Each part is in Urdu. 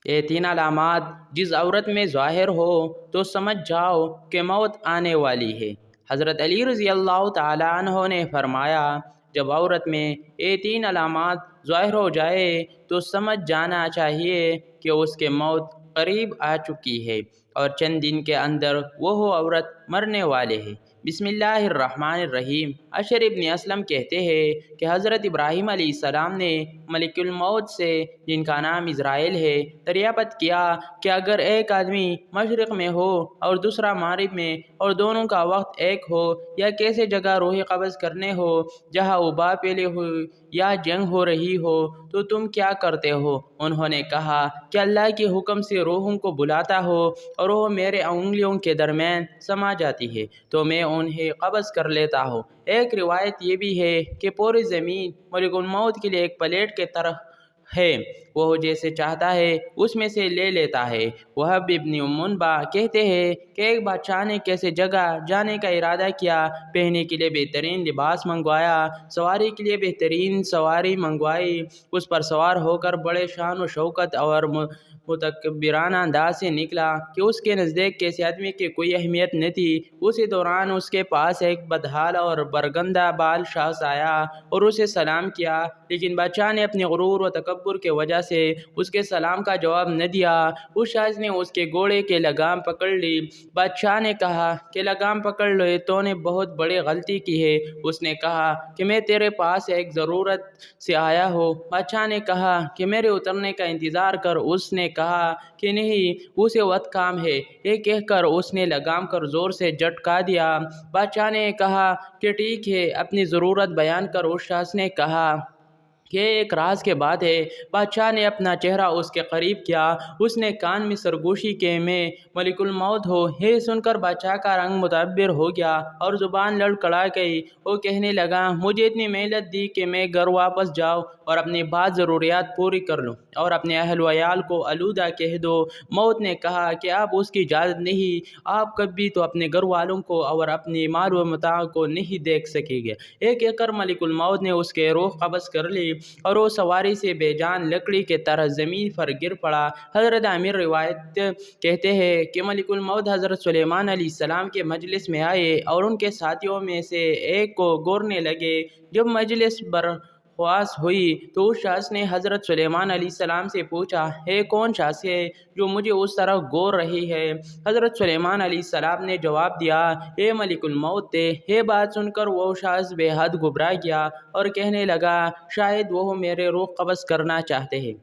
یہ تین علامات جس عورت میں ظاہر ہو تو سمجھ جاؤ کہ موت آنے والی ہے۔ حضرت علی رضی اللہ تعالیٰ عنہ نے فرمایا، جب عورت میں یہ تین علامات ظاہر ہو جائے تو سمجھ جانا چاہیے کہ اس کے موت قریب آ چکی ہے اور چند دن کے اندر وہ عورت مرنے والے ہے۔ بسم اللہ الرحمن الرحیم۔ اشر ابن اسلم کہتے ہیں کہ حضرت ابراہیم علیہ السلام نے ملک الموت سے، جن کا نام عزرائیل ہے، دریافت کیا کہ اگر ایک آدمی مشرق میں ہو اور دوسرا مغرب میں اور دونوں کا وقت ایک ہو، یا کیسے جگہ روح قبض کرنے ہو جہاں وبا پھیلی ہو یا جنگ ہو رہی ہو، تو تم کیا کرتے ہو؟ انہوں نے کہا کہ اللہ کے حکم سے روحوں کو بلاتا ہو اور وہ میرے انگلیوں کے درمیان سما جاتی ہے تو میں انہیں قبض کر لیتا ہوں۔ ایک روایت یہ بھی ہے کہ پوری زمین ملک الموت کے لیے ایک پلیٹ کی طرح ہے، وہ جیسے چاہتا ہے اس میں سے لے لیتا ہے۔ وہب ابن منبع کہتے ہیں کہ ایک بادشاہ نے کیسے جگہ جانے کا ارادہ کیا، پہننے کے لیے بہترین لباس منگوایا، سواری کے لیے بہترین سواری منگوائی، اس پر سوار ہو کر بڑے شان و شوکت اور متکبرانہ انداز سے نکلا کہ اس کے نزدیک کسی آدمی کی کوئی اہمیت نہ تھی۔ اسی دوران اس کے پاس ایک بدحال اور برگندہ بال شخص آیا اور اسے سلام کیا، لیکن بادشاہ نے اپنے غرور و تکبر کی وجہ سے اس کے سلام کا جواب نہ دیا۔ اس شخص نے اس کے گھوڑے کی لگام پکڑ لی۔ بادشاہ نے کہا کہ لگام پکڑ لو، تو نے بہت بڑی غلطی کی ہے۔ اس نے کہا کہ میں تیرے پاس ایک ضرورت سے آیا ہوں۔ بادشاہ نے کہا کہ میرے اترنے کا انتظار کر۔ اس نے کہا کہ نہیں، اسے وقت کام ہے۔ یہ کہہ کر اس نے لگام کر زور سے جھٹکا دیا۔ بادشاہ نے کہا کہ ٹھیک ہے، اپنی ضرورت بیان کر۔ اس شخص نے کہا کہ ایک راز کے بات ہے۔ بادشاہ نے اپنا چہرہ اس کے قریب کیا۔ اس نے کان میں سرگوشی کہ میں ملک الموت ہوں۔ یہ سن کر بادشاہ کا رنگ متغیر ہو گیا اور زبان لڑکھڑا گئی۔ وہ کہنے لگا، مجھے اتنی مہلت دی کہ میں گھر واپس جاؤں اور اپنی بعض ضروریات پوری کر لوں اور اپنے اہل و عیال کو آلودہ کہہ دو۔ موت نے کہا کہ اب اس کی اجازت نہیں، آپ کبھی تو اپنے گھر والوں کو اور اپنی مال و متاع کو نہیں دیکھ سکیں گے۔ یہ کہہ کر ملک الموت نے اس کے روح قبض کر لی اور وہ سواری سے بے جان لکڑی کی طرح زمین پر گر پڑا۔ حضرت عامر روایت کہتے ہیں کہ ملک الموت حضرت سلیمان علیہ السلام کے مجلس میں آئے اور ان کے ساتھیوں میں سے ایک کو گورنے لگے۔ جب مجلس برخاست ہوئی تو اس شخص نے حضرت سلیمان علیہ السلام سے پوچھا، ہے کون شخص ہے جو مجھے اس طرح گور رہی ہے؟ حضرت سلیمان علیہ السلام نے جواب دیا، اے ملک الموت تھے۔ یہ بات سن کر وہ شخص بے حد گھبرا گیا اور کہنے لگا، شاید وہ میرے روح قبض کرنا چاہتے ہیں۔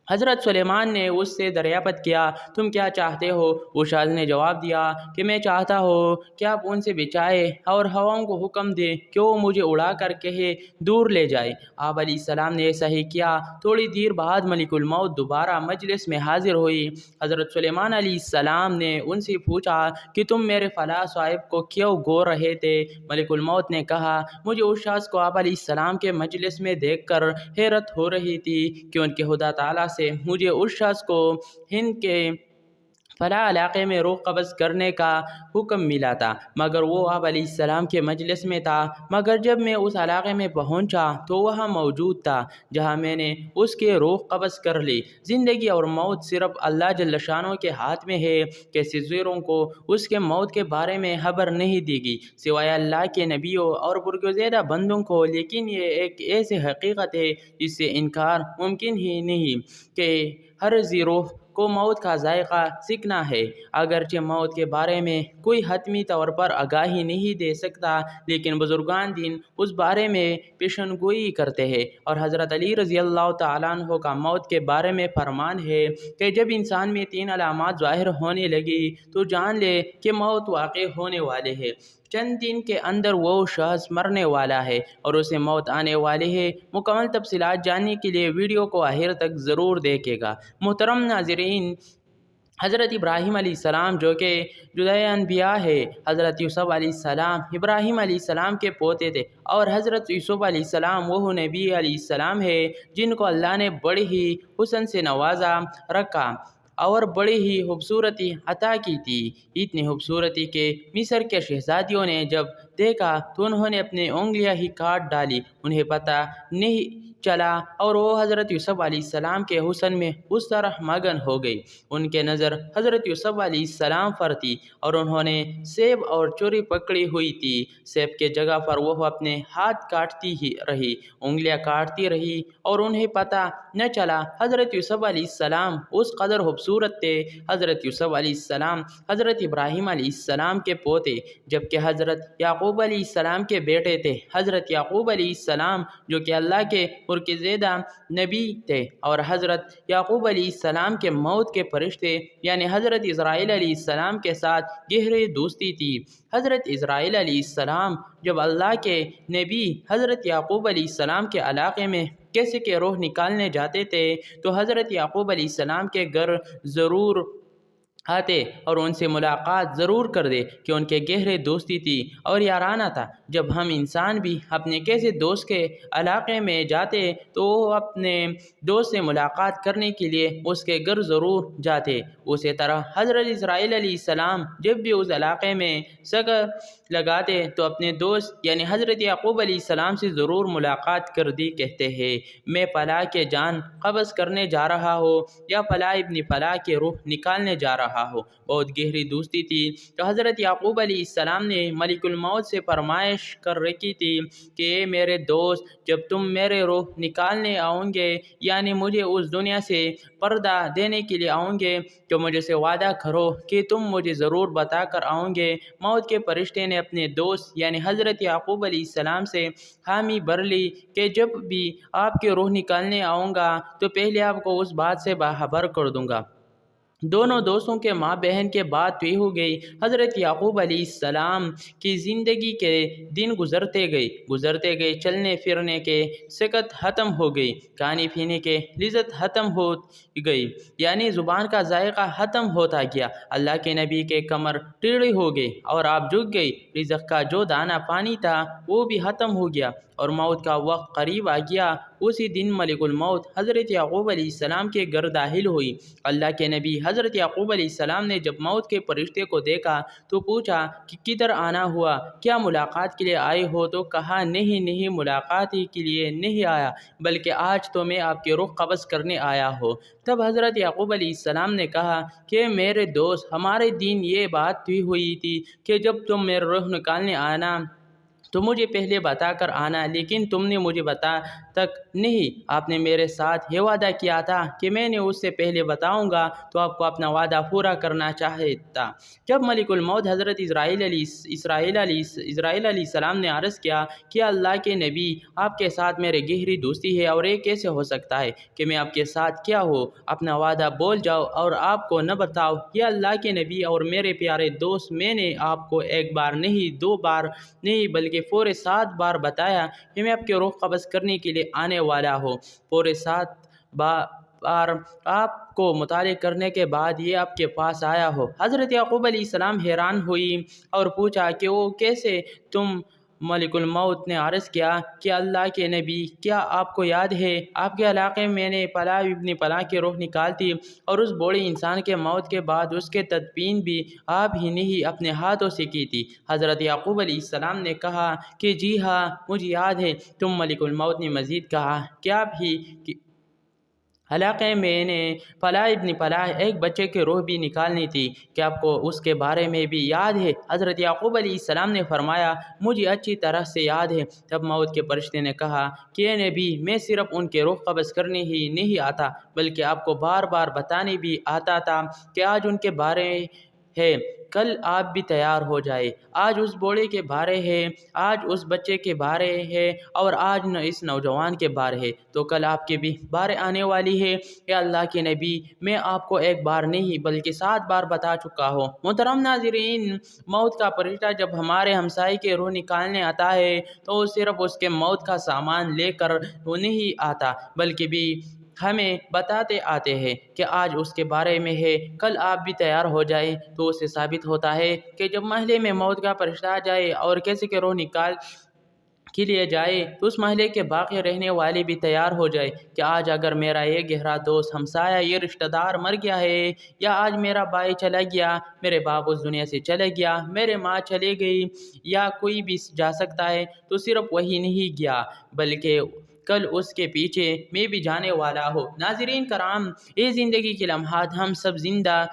حضرت سلیمان نے اس سے دریافت کیا، تم کیا چاہتے ہو؟ اس شخص نے جواب دیا کہ میں چاہتا ہوں کہ آپ ان سے بچائے اور ہواؤں کو حکم دیں کہ وہ مجھے اڑا کر کہیں دور لے جائے۔ آپ علیہ السلام نے ایسا ہی کیا۔ تھوڑی دیر بعد ملک الموت دوبارہ مجلس میں حاضر ہوئی۔ حضرت سلیمان علیہ السلام نے ان سے پوچھا کہ تم میرے فلاں صاحب کو کیوں گور رہے تھے؟ ملک الموت نے کہا، مجھے اس شخص کو آپ علیہ السلام کے مجلس میں دیکھ کر حیرت ہو رہی تھی کہ ان کے خدا تعالیٰ سے مجھے اس شخص کو ہند کے فلاں علاقے میں روح قبض کرنے کا حکم ملا تھا، مگر وہ آپ علیہ السلام کے مجلس میں تھا۔ مگر جب میں اس علاقے میں پہنچا تو وہاں موجود تھا جہاں میں نے اس کے روح قبض کر لی۔ زندگی اور موت صرف اللہ جل شانہ کے ہاتھ میں ہے۔ کسی زیروں کو اس کے موت کے بارے میں خبر نہیں دی گئی سوائے اللہ کے نبیوں اور برگزیدہ بندوں کو، لیکن یہ ایک ایسی حقیقت ہے جس سے انکار ممکن ہی نہیں کہ ہر ذی روح کو موت کا ذائقہ سیکھنا ہے۔ اگرچہ موت کے بارے میں کوئی حتمی طور پر آگاہی نہیں دے سکتا، لیکن بزرگان دین اس بارے میں پیشن گوئی کرتے ہیں، اور حضرت علی رضی اللہ تعالیٰ عنہ کا موت کے بارے میں فرمان ہے کہ جب انسان میں تین علامات ظاہر ہونے لگی تو جان لے کہ موت واقع ہونے والے ہے۔ چند دن کے اندر وہ شخص مرنے والا ہے اور اسے موت آنے والی ہے۔ مکمل تفصیلات جاننے کے لیے ویڈیو کو آخر تک ضرور دیکھے گا۔ محترم ناظرین، حضرت ابراہیم علیہ السلام جو کہ جدۂ انبیاء ہے، حضرت یوسف علیہ السلام ابراہیم علیہ السلام کے پوتے تھے، اور حضرت یوسف علیہ السلام وہ نبی علیہ السلام ہے جن کو اللہ نے بڑی ہی حسن سے نوازا رکھا اور بڑی ہی خوبصورتی عطا کی تھی۔ اتنی خوبصورتی کہ مصر کے شہزادیوں نے جب دیکھا تو انہوں نے اپنی انگلیاں ہی کاٹ ڈالی۔ انہیں پتہ نہیں چلا اور وہ حضرت یوسف علیہ السلام کے حسن میں اس طرح مگن ہو گئی۔ ان کے نظر حضرت یوسف علیہ السلام پر تھی اور انہوں نے سیب اور چوری پکڑی ہوئی تھی۔ سیب کے جگہ پر وہ اپنے ہاتھ کاٹتی ہی رہی، انگلیاں کاٹتی رہی اور انہیں پتہ نہ چلا۔ حضرت یوسف علیہ السلام اس قدر خوبصورت تھے۔ حضرت یوسف علیہ السلام حضرت ابراہیم علیہ السلام کے پوتے جبکہ حضرت یعقوب علیہ السلام کے بیٹے تھے۔ حضرت یعقوب علیہ السلام جو کہ اللہ کے برگزیدہ نبی تھے اور حضرت یعقوب علیہ السلام کے موت کے فرشتے یعنی حضرت اسرائیل علیہ السلام کے ساتھ گہری دوستی تھی۔ حضرت اسرائیل علیہ السلام جب اللہ کے نبی حضرت یعقوب علیہ السلام کے علاقے میں کسی کے روح نکالنے جاتے تھے تو حضرت یعقوب علیہ السلام کے گھر ضرور آتے اور ان سے ملاقات ضرور کر دے کہ ان کے گہرے دوستی تھی اور یارانہ تھا۔ جب ہم انسان بھی اپنے کسی دوست کے علاقے میں جاتے تو وہ اپنے دوست سے ملاقات کرنے کے لیے اس کے گھر ضرور جاتے۔ اسی طرح حضرت اسرائیل علیہ السلام جب بھی اس علاقے میں چکر لگاتے تو اپنے دوست یعنی حضرت یعقوب علیہ السلام سے ضرور ملاقات کر دی، کہتے ہیں میں فلاں کے جان قبض کرنے جا رہا ہوں یا فلاں ابن فلاں کے روح نکالنے جا رہا ہو۔ بہت گہری دوستی تھی۔ تو حضرت یعقوب علیہ السلام نے ملک الموت سے فرمائش کر رکھی تھی کہ اے میرے دوست، جب تم میرے روح نکالنے آؤں گے یعنی مجھے اس دنیا سے پردہ دینے کے لیے آؤں گے تو مجھے سے وعدہ کرو کہ تم مجھے ضرور بتا کر آؤں گے۔ موت کے فرشتے نے اپنے دوست یعنی حضرت یعقوب علیہ السلام سے حامی بھر لی کہ جب بھی آپ کے روح نکالنے آؤں گا تو پہلے آپ کو اس بات سے باخبر کر دوں گا۔ دونوں دوستوں کے ماں بہن کے بعد طے ہو گئی۔ حضرت یعقوب علیہ السلام کی زندگی کے دن گزرتے گئے، چلنے پھرنے کے سکت ختم ہو گئی، کھانے پینے کے لذت ختم ہو گئی، یعنی زبان کا ذائقہ ختم ہوتا گیا۔ اللہ کے نبی کے کمر ٹیڑھی ہو گئی اور آپ جھک گئی، رزق کا جو دانہ پانی تھا وہ بھی ختم ہو گیا اور موت کا وقت قریب آ گیا۔ اسی دن ملک الموت حضرت یعقوب علیہ السلام کے گھر داخل ہوئی۔ اللہ کے نبی حضرت یعقوب علیہ السلام نے جب موت کے فرشتے کو دیکھا تو پوچھا کہ کدھر آنا ہوا، کیا ملاقات کے لیے آئے ہو؟ تو کہا نہیں ملاقات ہی کے لیے نہیں آیا بلکہ آج تو میں آپ کے روح قبض کرنے آیا ہوں۔ تب حضرت یعقوب علیہ السلام نے کہا کہ میرے دوست، ہمارے دین یہ بات طے ہوئی تھی کہ جب تم میرے روح نکالنے آنا تو مجھے پہلے بتا کر آنا، لیکن تم نے مجھے بتا تک نہیں۔ آپ نے میرے ساتھ یہ وعدہ کیا تھا کہ میں نے اس سے پہلے بتاؤں گا تو آپ کو اپنا وعدہ پورا کرنا چاہتا۔ جب ملک الموت حضرت اسرائیل علیہ السلام نے عرض کیا کہ اللہ کے نبی، آپ کے ساتھ میرے گہری دوستی ہے اور یہ کیسے ہو سکتا ہے کہ میں آپ کے ساتھ کیا ہوں؟ اپنا وعدہ بول جاؤ اور آپ کو نہ بتاؤ۔ یا اللہ کے نبی اور میرے پیارے دوست، میں نے آپ کو ایک بار نہیں، دو بار نہیں بلکہ پورے 7 بار بتایا کہ میں آپ کے روح قبض کرنے کے لیے آنے والا ہوں۔ پورے 7 بار آپ کو مطالعہ کرنے کے بعد یہ آپ کے پاس آیا ہو۔ حضرت یعقوب علیہ السلام حیران ہوئی اور پوچھا کہ وہ کیسے؟ تم ملک الموت نے عرض کیا کہ اللہ کے نبی، کیا آپ کو یاد ہے آپ کے علاقے میں نے فلاں ابن فلاں کی روح نکالتی اور اس بوڑھے انسان کے موت کے بعد اس کے تدفین بھی آپ ہی نے ہی اپنے ہاتھوں سے کی تھی؟ حضرت یعقوب علیہ السلام نے کہا کہ جی ہاں مجھے یاد ہے۔ تم ملک الموت نے مزید کہا کہ آپ ہی علاقے میں نے فلاں ابن فلاں ایک بچے کی روح بھی نکالنی تھی، کہ آپ کو اس کے بارے میں بھی یاد ہے؟ حضرت یعقوب علیہ السلام نے فرمایا مجھے اچھی طرح سے یاد ہے۔ تب موت کے فرشتے نے کہا کہ اے نبی، میں صرف ان کے روح قبض کرنے ہی نہیں آتا بلکہ آپ کو بار بار بتانے بھی آتا تھا کہ آج ان کے بارے ہے، کل آپ بھی تیار ہو جائے۔ آج اس بوڑھے کے بارے ہے، آج اس بچے کے بارے ہے اور آج اس نوجوان کے بارے ہے تو کل آپ کے بھی بارے آنے والی ہے۔ یا اللہ کے نبی، میں آپ کو ایک بار نہیں بلکہ 7 بار بتا چکا ہوں۔ محترم ناظرین، موت کا فرشتہ جب ہمارے ہمسائے کے روح نکالنے آتا ہے تو وہ صرف اس کے موت کا سامان لے کر وہ نہیں آتا بلکہ بھی ہمیں بتاتے آتے ہیں کہ آج اس کے بارے میں ہے، کل آپ بھی تیار ہو جائے۔ تو اس سے ثابت ہوتا ہے کہ جب محلے میں موت کا فرشتہ آ جائے اور کسی کے روح نکال کے لیے جائے تو اس محلے کے باقی رہنے والے بھی تیار ہو جائے کہ آج اگر میرا یہ گہرا دوست، ہمسایہ، یہ رشتہ دار مر گیا ہے، یا آج میرا بھائی چلا گیا، میرے باپ اس دنیا سے چلے گیا، میرے ماں چلے گئی، یا کوئی بھی جا سکتا ہے تو صرف وہی نہیں گیا بلکہ کل اس کے پیچھے میں بھی جانے والا ہوں۔ ناظرین کرام، یہ زندگی کے لمحات ہم سب زندہ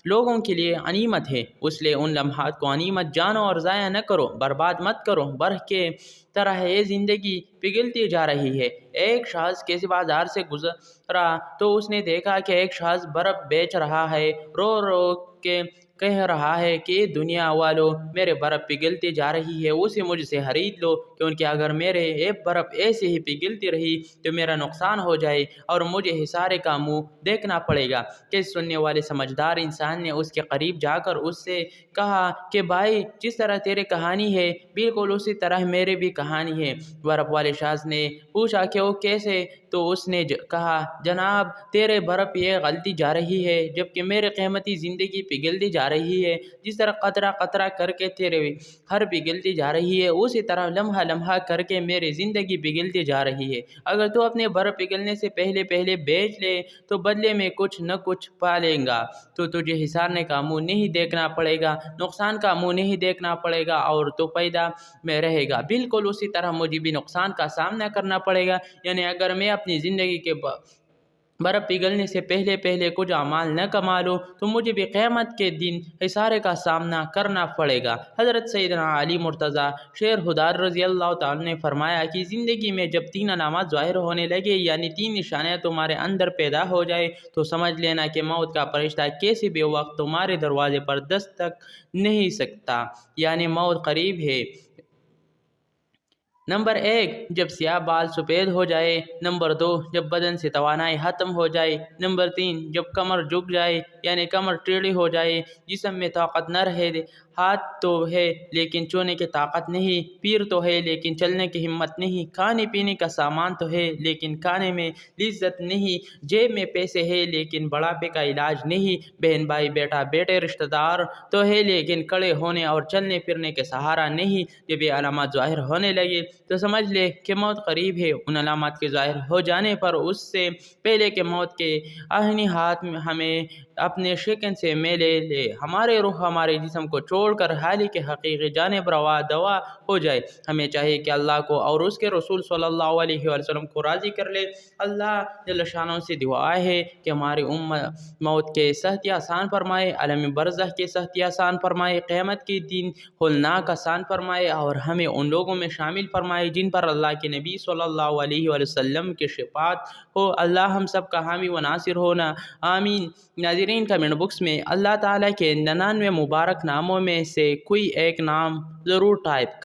لوگوں کے لیے غنیمت ہے، اس لیے ان لمحات کو غنیمت جانو اور ضائع نہ کرو، برباد مت کرو۔ برف کے طرح یہ زندگی پگھلتی جا رہی ہے۔ ایک شخص کسی بازار سے گزرا تو اس نے دیکھا کہ ایک شخص برف بیچ رہا ہے، رو رو کے کہہ رہا ہے کہ دنیا والو، میرے برف پگھلتی جا رہی ہے، اسے مجھ سے خرید لو، کیونکہ اگر میرے یہ برف ایسے ہی پگھلتی رہی تو میرا نقصان ہو جائے اور مجھے خسارے کا منہ دیکھنا پڑے گا۔ کہ سننے والے سمجھدار انسان نے اس کے قریب جا کر اس سے کہا کہ بھائی، جس طرح تیری کہانی ہے بالکل اسی طرح میری بھی کہانی ہے۔ برف والے شخص نے پوچھا کہ وہ کیسے؟ تو اس نے کہا، جناب، تیرے برف یہ غلطی جا رہی ہے جبکہ میری قیمتی زندگی پگھلتی جا رہی ہے۔ جس طرح قطرہ قطرہ کر کے تیرے ہر پگھلتی جا رہی ہے، اسی طرح لمحہ لمحہ کر کے میری زندگی پگھلتی جا رہی ہے۔ اگر تو اپنے برف پگھلنے سے پہلے بیچ لے تو بدلے میں کچھ نہ کچھ پا لیں گا، تو تجھے خسارے کا منہ نہیں دیکھنا پڑے گا، نقصان کا منہ نہیں دیکھنا پڑے گا اور تو فائدہ میں رہے گا۔ بالکل اسی طرح مجھے بھی نقصان کا سامنا کرنا پڑے گا، یعنی اگر میں اپنی زندگی کے برف پگھلنے سے پہلے کچھ اعمال نہ کما لوں تو مجھے بھی قیامت کے دن خسارے کا سامنا کرنا پڑے گا۔ حضرت سیدنا علی مرتضیٰ شیر خدا رضی اللہ تعالیٰ نے فرمایا کہ زندگی میں جب 3 علامات ظاہر ہونے لگے، یعنی 3 نشانیاں تمہارے اندر پیدا ہو جائے، تو سمجھ لینا کہ موت کا فرشتہ کسی بھی وقت تمہارے دروازے پر دستک نہیں سکتا، یعنی موت قریب ہے۔ نمبر 1، جب سیاہ بال سفید ہو جائے۔ نمبر 2، جب بدن سے توانائی ختم ہو جائے۔ نمبر 3، جب کمر جھک جائے، یعنی کمر ٹیڑھی ہو جائے، جسم میں طاقت نہ رہے، ہاتھ تو ہے لیکن چھونے کی طاقت نہیں، پیر تو ہے لیکن چلنے کی ہمت نہیں، کھانے پینے کا سامان تو ہے لیکن کھانے میں لذت نہیں، جیب میں پیسے ہے لیکن بڑھاپے کا علاج نہیں، بہن بھائی بیٹا بیٹے رشتہ دار تو ہے لیکن کھڑے ہونے اور چلنے پھرنے کے سہارا نہیں۔ جب یہ علامات ظاہر ہونے لگے تو سمجھ لے کہ موت قریب ہے۔ ان علامات کے ظاہر ہو جانے پر اس سے پہلے کہ موت کے آہنی ہاتھ ہمیں اپنے شکن سے میلے لے، ہمارے روح ہمارے جسم کو چھوڑ کر حالی کے حقیقی جانب روا دوا ہو جائے، ہمیں چاہیے کہ اللہ کو اور اس کے رسول صلی اللہ علیہ وسلم کو راضی کر لے۔ اللہ جل شانہ سے دعا ہے کہ ہماری موت کے سختی آسان فرمائے، عالم برزخ کے سختی آسان فرمائے، قیامت کے دن ہولناک آسان فرمائے اور ہمیں ان لوگوں میں شامل فرمائے جن پر اللہ کے نبی صلی اللہ علیہ وسلم کی شفاعت ہو۔ اللہ ہم سب کا حامی و ناصر ہونا، آمین۔ ناظرین، کمنٹ باکس میں اللہ تعالیٰ کے 99 مبارک ناموں میں سے کوئی ایک نام ضرور ٹائپ